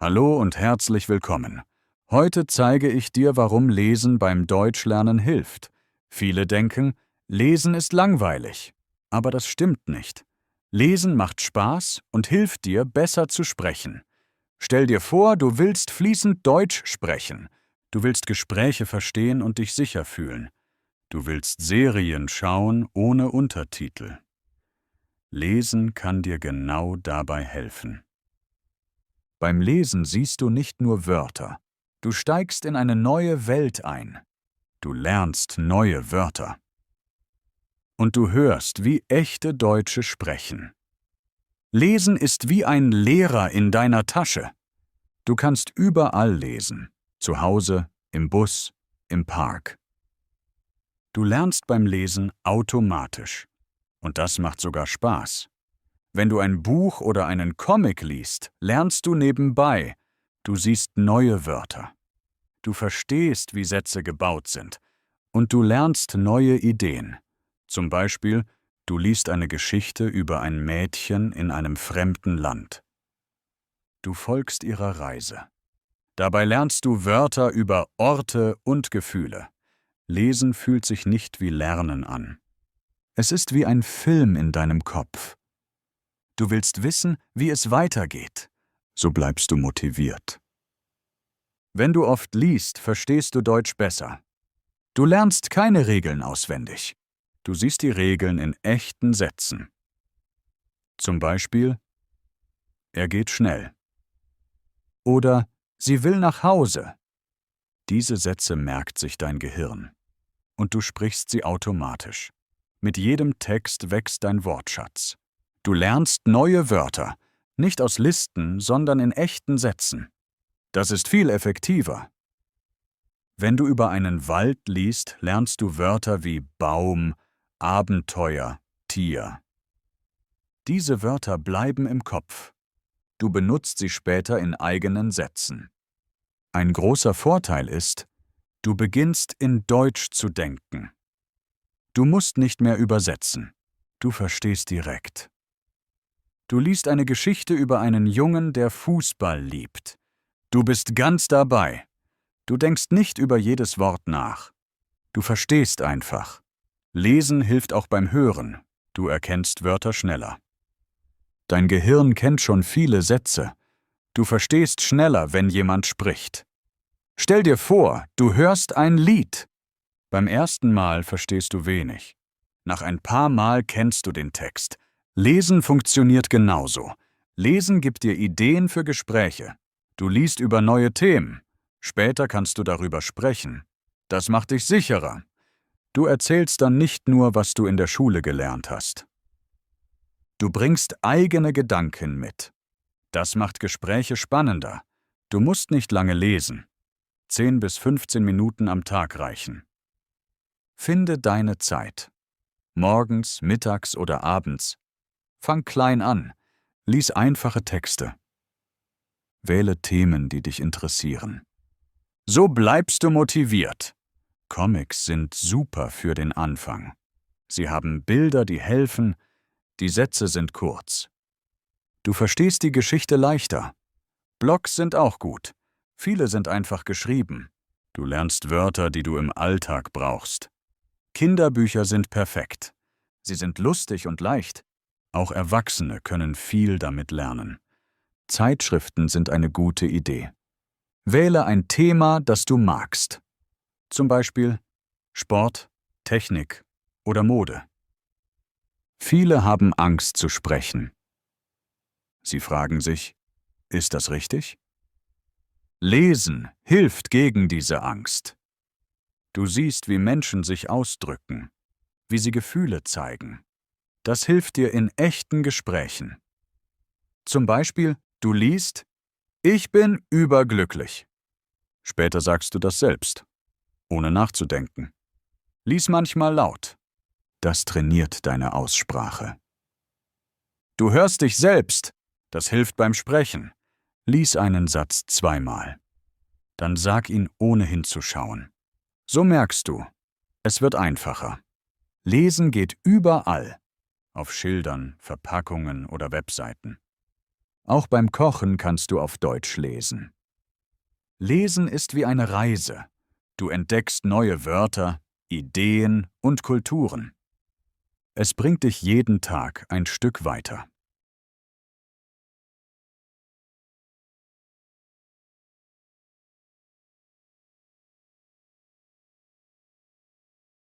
Hallo und herzlich willkommen. Heute zeige ich dir, warum Lesen beim Deutschlernen hilft. Viele denken, Lesen ist langweilig. Aber das stimmt nicht. Lesen macht Spaß und hilft dir, besser zu sprechen. Stell dir vor, du willst fließend Deutsch sprechen. Du willst Gespräche verstehen und dich sicher fühlen. Du willst Serien schauen ohne Untertitel. Lesen kann dir genau dabei helfen. Beim Lesen siehst du nicht nur Wörter. Du steigst in eine neue Welt ein. Du lernst neue Wörter. Und du hörst, wie echte Deutsche sprechen. Lesen ist wie ein Lehrer in deiner Tasche. Du kannst überall lesen. Zu Hause, im Bus, im Park. Du lernst beim Lesen automatisch. Und das macht sogar Spaß. Wenn du ein Buch oder einen Comic liest, lernst du nebenbei. Du siehst neue Wörter. Du verstehst, wie Sätze gebaut sind. Und du lernst neue Ideen. Zum Beispiel, du liest eine Geschichte über ein Mädchen in einem fremden Land. Du folgst ihrer Reise. Dabei lernst du Wörter über Orte und Gefühle. Lesen fühlt sich nicht wie Lernen an. Es ist wie ein Film in deinem Kopf. Du willst wissen, wie es weitergeht. So bleibst du motiviert. Wenn du oft liest, verstehst du Deutsch besser. Du lernst keine Regeln auswendig. Du siehst die Regeln in echten Sätzen. Zum Beispiel, er geht schnell. Oder, sie will nach Hause. Diese Sätze merkt sich dein Gehirn. Und du sprichst sie automatisch. Mit jedem Text wächst dein Wortschatz. Du lernst neue Wörter, nicht aus Listen, sondern in echten Sätzen. Das ist viel effektiver. Wenn du über einen Wald liest, lernst du Wörter wie Baum, Abenteuer, Tier. Diese Wörter bleiben im Kopf. Du benutzt sie später in eigenen Sätzen. Ein großer Vorteil ist, du beginnst in Deutsch zu denken. Du musst nicht mehr übersetzen. Du verstehst direkt. Du liest eine Geschichte über einen Jungen, der Fußball liebt. Du bist ganz dabei. Du denkst nicht über jedes Wort nach. Du verstehst einfach. Lesen hilft auch beim Hören. Du erkennst Wörter schneller. Dein Gehirn kennt schon viele Sätze. Du verstehst schneller, wenn jemand spricht. Stell dir vor, du hörst ein Lied. Beim ersten Mal verstehst du wenig. Nach ein paar Mal kennst du den Text. Lesen funktioniert genauso. Lesen gibt dir Ideen für Gespräche. Du liest über neue Themen. Später kannst du darüber sprechen. Das macht dich sicherer. Du erzählst dann nicht nur, was du in der Schule gelernt hast. Du bringst eigene Gedanken mit. Das macht Gespräche spannender. Du musst nicht lange lesen. 10 bis 15 Minuten am Tag reichen. Finde deine Zeit. Morgens, mittags oder abends. Fang klein an. Lies einfache Texte. Wähle Themen, die dich interessieren. So bleibst du motiviert. Comics sind super für den Anfang. Sie haben Bilder, die helfen. Die Sätze sind kurz. Du verstehst die Geschichte leichter. Blogs sind auch gut. Viele sind einfach geschrieben. Du lernst Wörter, die du im Alltag brauchst. Kinderbücher sind perfekt. Sie sind lustig und leicht. Auch Erwachsene können viel damit lernen. Zeitschriften sind eine gute Idee. Wähle ein Thema, das du magst. Zum Beispiel Sport, Technik oder Mode. Viele haben Angst zu sprechen. Sie fragen sich, ist das richtig? Lesen hilft gegen diese Angst. Du siehst, wie Menschen sich ausdrücken, wie sie Gefühle zeigen. Das hilft dir in echten Gesprächen. Zum Beispiel, du liest, ich bin überglücklich. Später sagst du das selbst, ohne nachzudenken. Lies manchmal laut. Das trainiert deine Aussprache. Du hörst dich selbst. Das hilft beim Sprechen. Lies einen Satz zweimal. Dann sag ihn ohne hinzuschauen. So merkst du, es wird einfacher. Lesen geht überall. Auf Schildern, Verpackungen oder Webseiten. Auch beim Kochen kannst du auf Deutsch lesen. Lesen ist wie eine Reise. Du entdeckst neue Wörter, Ideen und Kulturen. Es bringt dich jeden Tag ein Stück weiter.